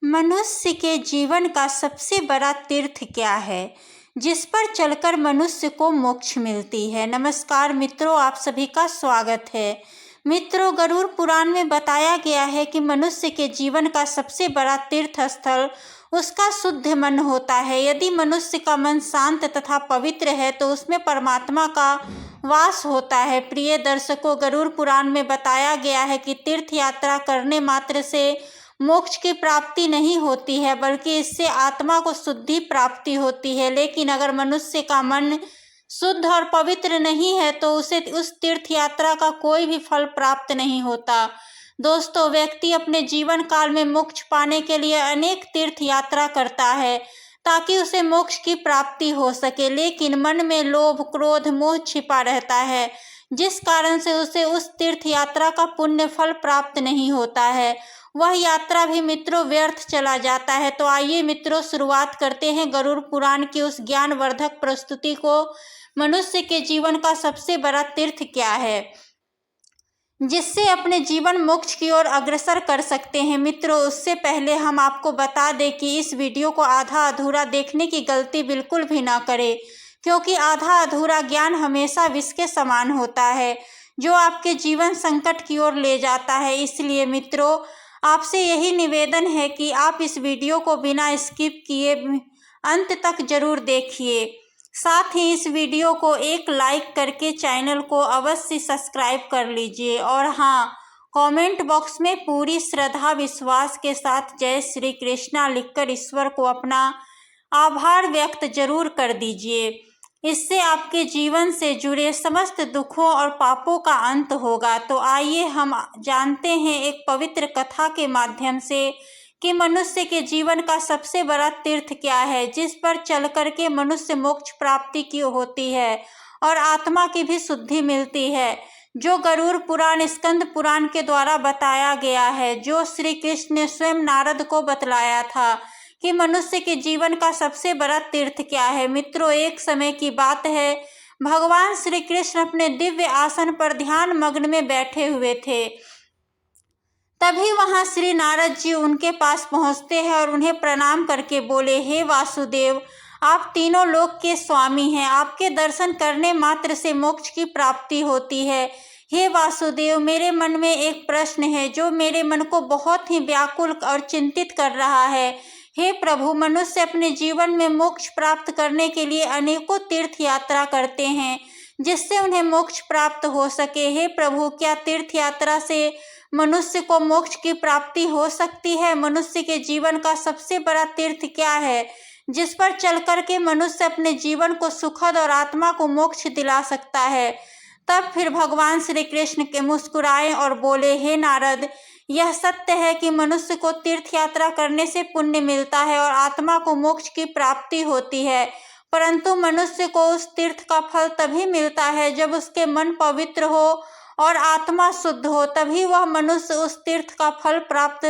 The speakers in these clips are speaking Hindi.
मनुष्य के जीवन का सबसे बड़ा तीर्थ क्या है जिस पर चलकर मनुष्य को मोक्ष मिलती है। नमस्कार मित्रों, आप सभी का स्वागत है। मित्रों, गरुड़ पुराण में बताया गया है कि मनुष्य के जीवन का सबसे बड़ा तीर्थ स्थल उसका शुद्ध मन होता है। यदि मनुष्य का मन शांत तथा पवित्र है तो उसमें परमात्मा का वास होता है। प्रिय दर्शकों, गरुड़ पुराण में बताया गया है कि तीर्थ यात्रा करने मात्र से मोक्ष की प्राप्ति नहीं होती है, बल्कि इससे आत्मा को शुद्धि प्राप्ति होती है। लेकिन अगर मनुष्य का मन शुद्ध और पवित्र नहीं है तो उसे उस तीर्थ यात्रा का कोई भी फल प्राप्त नहीं होता। दोस्तों, व्यक्ति अपने जीवन काल में मोक्ष पाने के लिए अनेक तीर्थ यात्रा करता है ताकि उसे मोक्ष की प्राप्ति हो सके, लेकिन मन में लोभ, क्रोध, मोह छिपा रहता है, जिस कारण से उसे उस तीर्थ यात्रा का पुण्य फल प्राप्त नहीं होता है। वह यात्रा भी मित्रों व्यर्थ चला जाता है। तो आइए मित्रों, शुरुआत करते हैं गरुड़ पुराण की उस ज्ञानवर्धक प्रस्तुति को। मनुष्य के जीवन का सबसे बड़ा तीर्थ क्या है जिससे अपने जीवन मोक्ष की ओर अग्रसर कर सकते हैं। मित्रों, उससे पहले हम आपको बता दें कि इस वीडियो को आधा अधूरा देखने की गलती बिल्कुल भी ना करें, क्योंकि आधा अधूरा ज्ञान हमेशा विष के समान होता है जो आपके जीवन संकट की ओर ले जाता है। इसलिए मित्रों, आपसे यही निवेदन है कि आप इस वीडियो को बिना स्किप किए अंत तक जरूर देखिए। साथ ही इस वीडियो को एक लाइक करके चैनल को अवश्य सब्सक्राइब कर लीजिए। और हाँ, कमेंट बॉक्स में पूरी श्रद्धा विश्वास के साथ जय श्री कृष्णा लिखकर ईश्वर को अपना आभार व्यक्त जरूर कर दीजिए। इससे आपके जीवन से जुड़े समस्त दुखों और पापों का अंत होगा। तो आइए हम जानते हैं एक पवित्र कथा के माध्यम से कि मनुष्य के जीवन का सबसे बड़ा तीर्थ क्या है जिस पर चल करके मनुष्य मोक्ष प्राप्ति की होती है और आत्मा की भी शुद्धि मिलती है, जो गरुड़ पुराण स्कंद पुराण के द्वारा बताया गया है, जो श्री कृष्ण ने स्वयं नारद को बतलाया था कि मनुष्य के जीवन का सबसे बड़ा तीर्थ क्या है। मित्रों, एक समय की बात है, भगवान श्री कृष्ण अपने दिव्य आसन पर ध्यान मग्न में बैठे हुए थे। तभी वहां श्री नारद जी उनके पास पहुंचते हैं और उन्हें प्रणाम करके बोले, हे वासुदेव, आप तीनों लोक के स्वामी हैं। आपके दर्शन करने मात्र से मोक्ष की प्राप्ति होती है। हे वासुदेव, मेरे मन में एक प्रश्न है जो मेरे मन को बहुत ही व्याकुल और चिंतित कर रहा है। हे प्रभु, मनुष्य अपने जीवन में मोक्ष प्राप्त करने के लिए अनेकों तीर्थ यात्रा करते हैं जिससे उन्हें मोक्ष प्राप्त हो सके। हे प्रभु, क्या तीर्थ यात्रा से मनुष्य को मोक्ष की प्राप्ति हो सकती है? मनुष्य के जीवन का सबसे बड़ा तीर्थ क्या है जिस पर चल करके मनुष्य अपने जीवन को सुखद और आत्मा को मोक्ष दिला सकता है? तब फिर भगवान श्री कृष्ण के मुस्कुराए और बोले, हे नारद, यह सत्य है कि मनुष्य को तीर्थ यात्रा करने से पुण्य मिलता है और आत्मा को मोक्ष की प्राप्ति होती है, परंतु मनुष्य को उस तीर्थ का फल तभी मिलता है जब उसके मन पवित्र हो और आत्मा शुद्ध हो, तभी वह मनुष्य उस तीर्थ का फल प्राप्त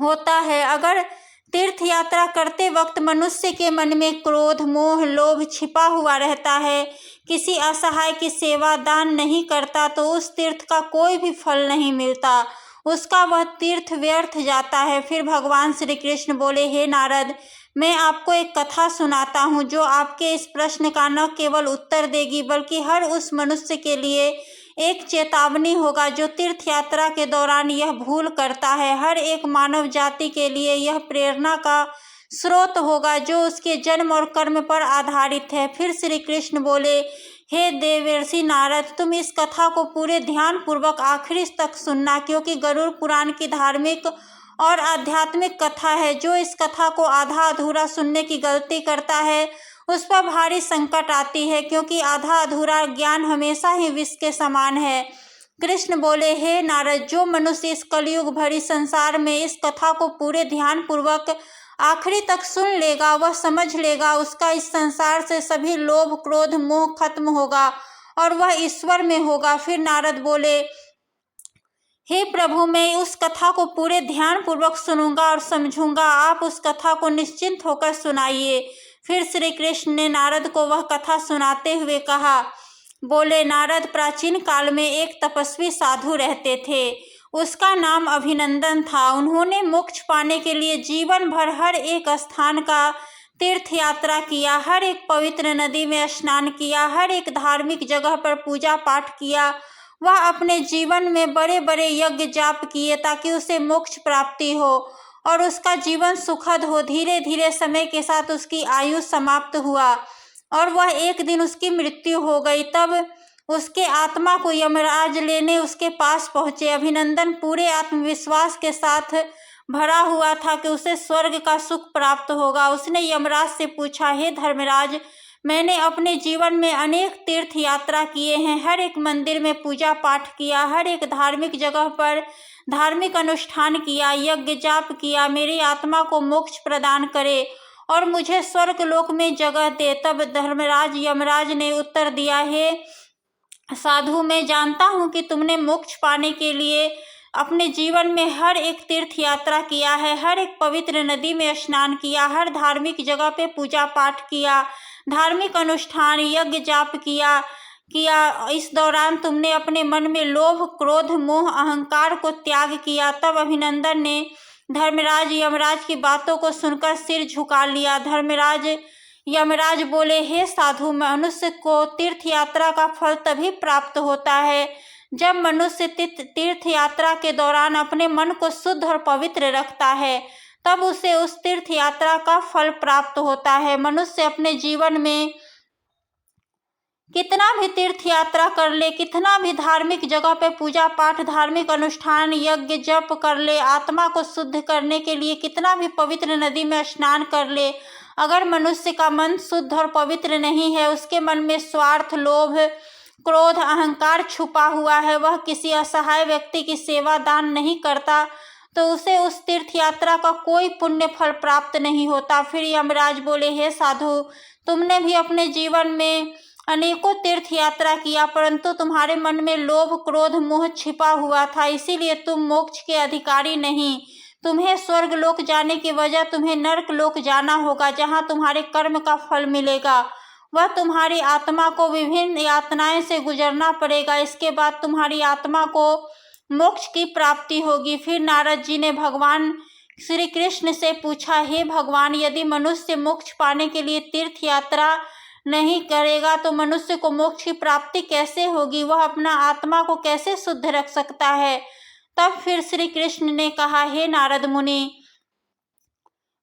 होता है। अगर तीर्थ यात्रा करते वक्त मनुष्य के मन में क्रोध, मोह, लोभ छिपा हुआ रहता है, किसी असहाय की सेवा, दान नहीं करता, तो उस तीर्थ का कोई भी फल नहीं मिलता, उसका वह तीर्थ व्यर्थ जाता है। फिर भगवान श्री कृष्ण बोले, हे नारद, मैं आपको एक कथा सुनाता हूँ जो आपके इस प्रश्न का न केवल उत्तर देगी बल्कि हर उस मनुष्य के लिए एक चेतावनी होगा जो तीर्थ यात्रा के दौरान यह भूल करता है। हर एक मानव जाति के लिए यह प्रेरणा का स्रोत होगा जो उसके जन्म और कर्म पर आधारित है। फिर श्री कृष्ण बोले, हे देवर्षि नारद, तुम इस कथा को पूरे ध्यान पूर्वक आखिरी तक सुनना, क्योंकि गरुड़ पुराण की धार्मिक और आध्यात्मिक कथा है। जो इस कथा को आधा अधूरा सुनने की गलती करता है उस पर भारी संकट आती है, क्योंकि आधा अधूरा ज्ञान हमेशा ही विष के समान है। कृष्ण बोले, हे नारद, जो मनुष्य इस कलयुग भरी संसार में इस कथा को पूरे ध्यान पूर्वक आखिरी तक सुन लेगा, वह समझ लेगा उसका इस संसार से सभी लोभ, क्रोध, मोह खत्म होगा और वह ईश्वर में होगा। फिर नारद बोले, हे प्रभु, मैं उस कथा को पूरे ध्यान पूर्वक सुनूंगा और समझूंगा, आप उस कथा को निश्चिंत होकर सुनाइए। फिर श्री कृष्ण ने नारद को वह कथा सुनाते हुए कहा, बोले, नारद, प्राचीन काल में एक तपस्वी साधु रहते थे। उसका नाम अभिनंदन था। उन्होंने मोक्ष पाने के लिए जीवन भर हर एक स्थान का तीर्थ यात्रा किया, हर एक पवित्र नदी में स्नान किया, हर एक धार्मिक जगह पर पूजा पाठ किया। वह अपने जीवन में बड़े बड़े यज्ञ जाप किए ताकि उसे मोक्ष प्राप्ति हो और उसका जीवन सुखद हो। धीरे धीरे समय के साथ उसकी आयु समाप्त हुआ और वह एक दिन उसकी मृत्यु हो गई। तब उसके आत्मा को यमराज लेने उसके पास पहुंचे। अभिनंदन पूरे आत्मविश्वास के साथ भरा हुआ था कि उसे स्वर्ग का सुख प्राप्त होगा। उसने यमराज से पूछा, हे धर्मराज, मैंने अपने जीवन में अनेक तीर्थ यात्रा किए हैं, हर एक मंदिर में पूजा पाठ किया, हर एक धार्मिक जगह पर धार्मिक अनुष्ठान किया, यज्ञ जाप किया। मेरी आत्मा को मोक्ष प्रदान करे और मुझे स्वर्ग लोक में जगह दे। तब धर्मराज यमराज ने उत्तर दिया, हे साधु, मैं जानता हूँ कि तुमने मोक्ष पाने के लिए अपने जीवन में हर एक तीर्थ यात्रा किया है, हर एक पवित्र नदी में स्नान किया, हर धार्मिक जगह पे पूजा पाठ किया, धार्मिक अनुष्ठान यज्ञ जाप किया। इस दौरान तुमने अपने मन में लोभ, क्रोध, मोह, अहंकार को त्याग किया। तब अभिनंदन ने धर्मराज यमराज की बातों को सुनकर सिर झुका लिया। यमराज बोले, हे साधु, मनुष्य को तीर्थ यात्रा का फल तभी प्राप्त होता है जब मनुष्य तीर्थ यात्रा के दौरान अपने मन को शुद्ध और पवित्र रखता है, तब उसे उस तीर्थ यात्रा का फल प्राप्त होता है। मनुष्य अपने जीवन में कितना भी तीर्थ यात्रा कर ले, कितना भी धार्मिक जगह पे पूजा पाठ, धार्मिक अनुष्ठान, यज्ञ जप कर ले, आत्मा को शुद्ध करने के लिए कितना भी पवित्र नदी में स्नान कर ले, अगर मनुष्य का मन शुद्ध और पवित्र नहीं है, उसके मन में स्वार्थ, लोभ, क्रोध, अहंकार छुपा हुआ है, वह किसी असहाय व्यक्ति की सेवा दान नहीं करता, तो उसे उस तीर्थ यात्रा का कोई पुण्य फल प्राप्त नहीं होता। फिर यमराज बोले, हे साधु, तुमने भी अपने जीवन में अनेकों तीर्थ यात्रा किया, परंतु तुम्हारे मन में लोभ, क्रोध, मोह छिपा हुआ था, इसीलिए तुम मोक्ष के अधिकारी नहीं। तुम्हें स्वर्ग लोक जाने की वजह तुम्हें नरक लोक जाना होगा, जहाँ तुम्हारे कर्म का फल मिलेगा। वह तुम्हारी आत्मा को विभिन्न यातनाएं से गुजरना पड़ेगा। इसके बाद तुम्हारी आत्मा को मोक्ष की प्राप्ति होगी। फिर नारद जी ने भगवान श्री कृष्ण से पूछा, हे भगवान, यदि मनुष्य मोक्ष पाने के लिए तीर्थ यात्रा नहीं करेगा तो मनुष्य को मोक्ष की प्राप्ति कैसे होगी? वह अपना आत्मा को कैसे शुद्ध रख सकता है? तब फिर श्री कृष्ण ने कहा, हे नारद मुनि,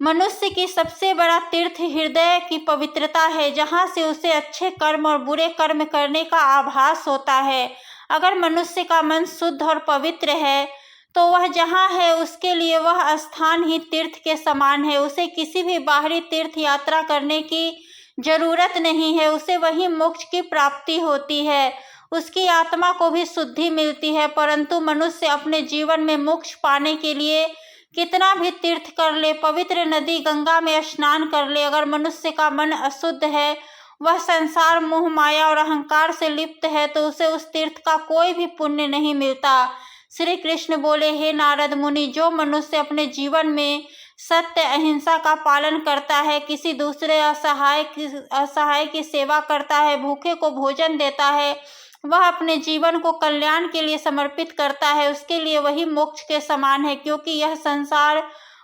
मनुष्य की सबसे बड़ा तीर्थ हृदय की पवित्रता है, जहाँ से उसे अच्छे कर्म और बुरे कर्म करने का आभास होता है। अगर मनुष्य का मन शुद्ध और पवित्र है तो वह जहाँ है उसके लिए वह स्थान ही तीर्थ के समान है। उसे किसी भी बाहरी तीर्थ यात्रा करने की जरूरत नहीं है, उसे वही मोक्ष की प्राप्ति होती है, उसकी आत्मा को भी शुद्धि मिलती है। परंतु मनुष्य अपने जीवन में मोक्ष पाने के लिए कितना भी तीर्थ कर ले, पवित्र नदी गंगा में स्नान कर ले, अगर मनुष्य का मन अशुद्ध है, वह संसार, मोह, माया और अहंकार से लिप्त है, तो उसे उस तीर्थ का कोई भी पुण्य नहीं मिलता। श्री कृष्ण बोले, हे नारद मुनि, जो मनुष्य अपने जीवन में सत्य, अहिंसा का पालन करता है, किसी दूसरे असहाय की सेवा करता है, भूखे को भोजन देता है, वह अपने जीवन को कल्याण के लिए समर्पित करता है, उसके लिए वही मोक्ष के समान है। क्योंकि यह संसार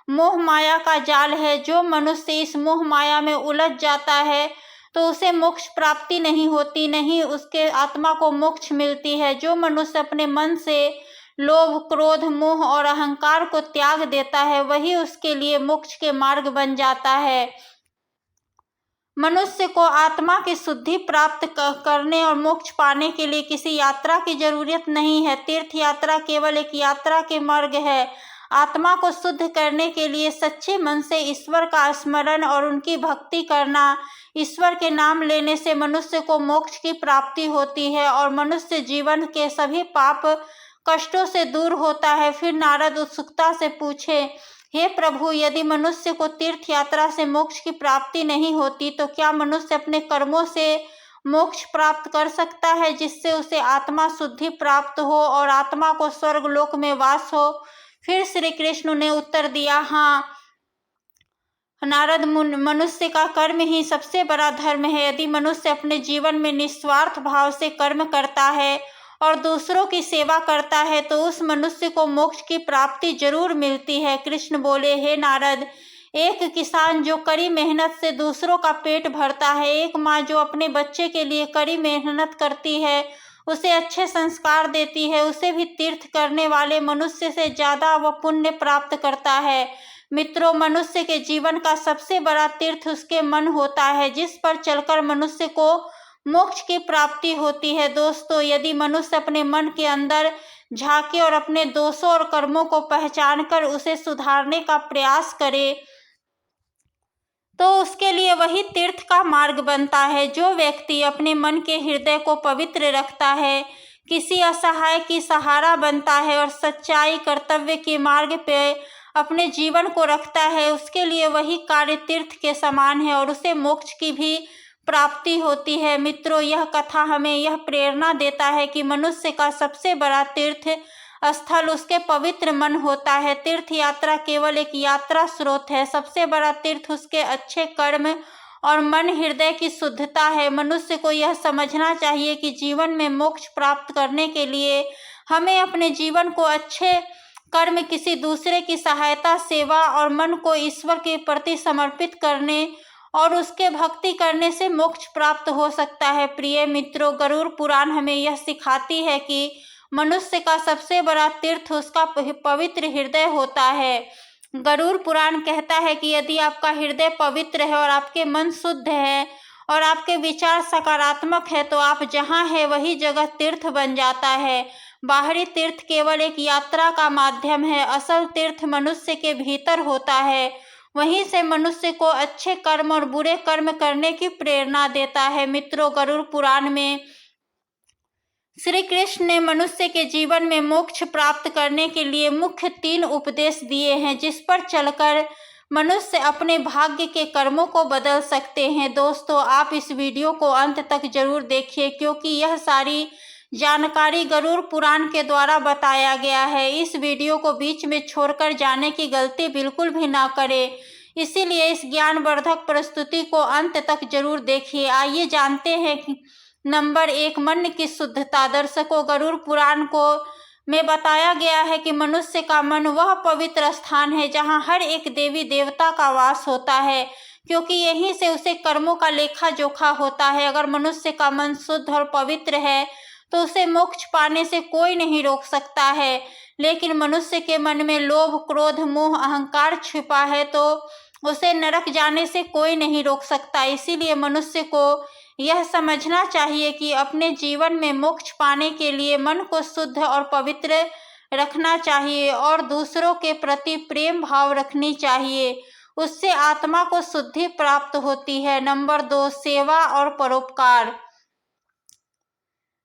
मोह माया का जाल है। जो मनुष्य इस मोह माया में उलझ जाता है तो उसे मोक्ष प्राप्ति नहीं होती, नहीं उसके आत्मा को मोक्ष मिलती है। जो मनुष्य अपने मन से लोभ, क्रोध, मोह और अहंकार को त्याग देता है, वही उसके लिए मोक्ष के मार्ग बन जाता है। मनुष्य को आत्मा की शुद्धि प्राप्त करने और मोक्ष पाने के लिए किसी यात्रा की जरूरत नहीं है। तीर्थ यात्रा केवल एक यात्रा के मार्ग है। आत्मा को शुद्ध करने के लिए सच्चे मन से ईश्वर का स्मरण और उनकी भक्ति करना, ईश्वर के नाम लेने से मनुष्य को मोक्ष की प्राप्ति होती है और मनुष्य जीवन के सभी पाप कष्टों से दूर होता है। फिर नारद उत्सुकता से पूछे, हे प्रभु, यदि मनुष्य को तीर्थ यात्रा से मोक्ष की प्राप्ति नहीं होती तो क्या मनुष्य अपने कर्मों से मोक्ष प्राप्त कर सकता है, जिससे उसे आत्मा शुद्धि प्राप्त हो और आत्मा को स्वर्ग लोक में वास हो? फिर श्री कृष्ण ने उत्तर दिया, हाँ नारद, मनुष्य का कर्म ही सबसे बड़ा धर्म है। यदि मनुष्य अपने जीवन में निस्वार्थ भाव से कर्म करता है और दूसरों की सेवा करता है तो उस मनुष्य को मोक्ष की प्राप्ति जरूर मिलती है। कृष्ण बोले, हे नारद, एक किसान जो कड़ी मेहनत से दूसरों का पेट भरता है, एक माँ जो अपने बच्चे के लिए कड़ी मेहनत करती है, उसे अच्छे संस्कार देती है, उसे भी तीर्थ करने वाले मनुष्य से ज्यादा वह पुण्य प्राप्त करता है। मित्रों, मनुष्य के जीवन का सबसे बड़ा तीर्थ उसके मन होता है, जिस पर चलकर मनुष्य को मोक्ष की प्राप्ति होती है। दोस्तों, यदि मनुष्य अपने मन के अंदर झांके और अपने दोषों और कर्मों को पहचानकर उसे सुधारने का प्रयास करे तो उसके लिए वही तीर्थ का मार्ग बनता है। जो व्यक्ति अपने मन के हृदय को पवित्र रखता है, किसी असहाय की सहारा बनता है और सच्चाई कर्तव्य के मार्ग पे अपने जीवन को रखता है, उसके लिए वही कार्य तीर्थ के समान है और उसे मोक्ष की भी प्राप्ति होती है। मित्रों, यह कथा हमें यह प्रेरणा देता है कि मनुष्य का सबसे बड़ा तीर्थ स्थल उसके पवित्र मन होता है। तीर्थ यात्रा केवल एक यात्रा स्रोत है, सबसे बड़ा तीर्थ उसके अच्छे कर्म और मन हृदय की शुद्धता है। मनुष्य को यह समझना चाहिए कि जीवन में मोक्ष प्राप्त करने के लिए हमें अपने जीवन को अच्छे कर्म, किसी दूसरे की सहायता, सेवा और मन को ईश्वर के प्रति समर्पित करने और उसके भक्ति करने से मोक्ष प्राप्त हो सकता है। प्रिय मित्रों, गरुड़ पुराण हमें यह सिखाती है कि मनुष्य का सबसे बड़ा तीर्थ उसका पवित्र हृदय होता है। गरुड़ पुराण कहता है कि यदि आपका हृदय पवित्र है और आपके मन शुद्ध है और आपके विचार सकारात्मक है तो आप जहाँ है वही जगह तीर्थ बन जाता है। बाहरी तीर्थ केवल एक यात्रा का माध्यम है, असल तीर्थ मनुष्य के भीतर होता है। वहीं से मनुष्य को अच्छे कर्म और बुरे कर्म करने की प्रेरणा देता है। मित्रों, गरुड़ पुराण में श्री कृष्ण ने मनुष्य के जीवन में मोक्ष प्राप्त करने के लिए मुख्य 3 उपदेश दिए हैं, जिस पर चलकर मनुष्य अपने भाग्य के कर्मों को बदल सकते हैं। दोस्तों, आप इस वीडियो को अंत तक जरूर देखिए, क्योंकि यह सारी जानकारी गरुड़ पुराण के द्वारा बताया गया है। इस वीडियो को बीच में छोड़कर जाने की गलती बिल्कुल भी ना करें, इसीलिए इस ज्ञानवर्धक प्रस्तुति को अंत तक जरूर देखिए। आइए जानते हैं कि नंबर 1, मन की शुद्धता। दर्शकों, गरुड़ पुराण को में बताया गया है कि मनुष्य का मन वह पवित्र स्थान है जहाँ हर एक देवी देवता का वास होता है, क्योंकि यहीं से उसे कर्मों का लेखा जोखा होता है। अगर मनुष्य का मन शुद्ध और पवित्र है तो उसे मोक्ष पाने से कोई नहीं रोक सकता है। लेकिन मनुष्य के मन में लोभ, क्रोध, मोह, अहंकार छिपा है तो उसे नरक जाने से कोई नहीं रोक सकता। इसीलिए मनुष्य को यह समझना चाहिए कि अपने जीवन में मोक्ष पाने के लिए मन को शुद्ध और पवित्र रखना चाहिए और दूसरों के प्रति प्रेम भाव रखनी चाहिए। उससे आत्मा को शुद्धि प्राप्त होती है। नंबर 2, सेवा और परोपकार।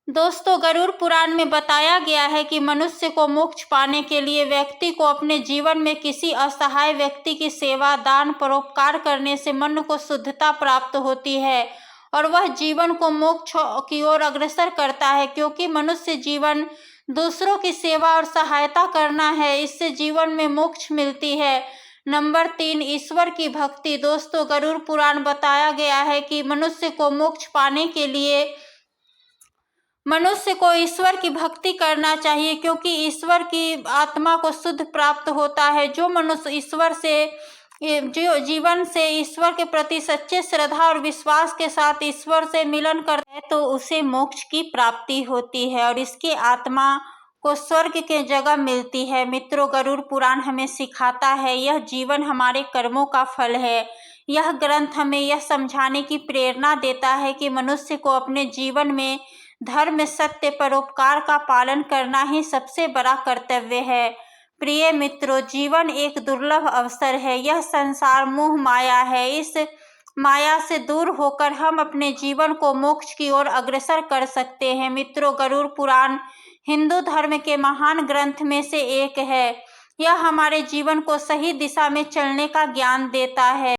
दोस्तों, गरुड़ पुराण में बताया गया है कि मनुष्य को मोक्ष पाने के लिए व्यक्ति को अपने जीवन में किसी असहाय व्यक्ति की सेवा, दान, परोपकार करने से मन को शुद्धता प्राप्त होती है और वह जीवन को मोक्ष की ओर अग्रसर करता है, क्योंकि मनुष्य जीवन दूसरों की सेवा और सहायता करना है, इससे जीवन में मोक्ष मिलती है। नंबर 3, ईश्वर की भक्ति। दोस्तों, गरुड़ पुराण बताया गया है कि मनुष्य को मोक्ष पाने के लिए मनुष्य को ईश्वर की भक्ति करना चाहिए, क्योंकि ईश्वर की आत्मा को शुद्ध प्राप्त होता है। जो मनुष्य ईश्वर से जो जीवन से ईश्वर के प्रति सच्चे श्रद्धा और विश्वास के साथ ईश्वर से मिलन करता है तो उसे मोक्ष की प्राप्ति होती है और इसकी आत्मा को स्वर्ग के जगह मिलती है। मित्रों, गरुड़ पुराण हमें सिखाता है यह जीवन हमारे कर्मों का फल है। यह ग्रंथ हमें यह समझाने की प्रेरणा देता है कि मनुष्य को अपने जीवन में धर्म, सत्य, परोपकार का पालन करना ही सबसे बड़ा कर्तव्य है। प्रिय मित्रों, जीवन एक दुर्लभ अवसर है। यह संसार मोह माया है। इस माया से दूर होकर हम अपने जीवन को मोक्ष की ओर अग्रसर कर सकते हैं। मित्रों, गरुड़ पुराण हिंदू धर्म के महान ग्रंथ में से एक है। यह हमारे जीवन को सही दिशा में चलने का ज्ञान देता है।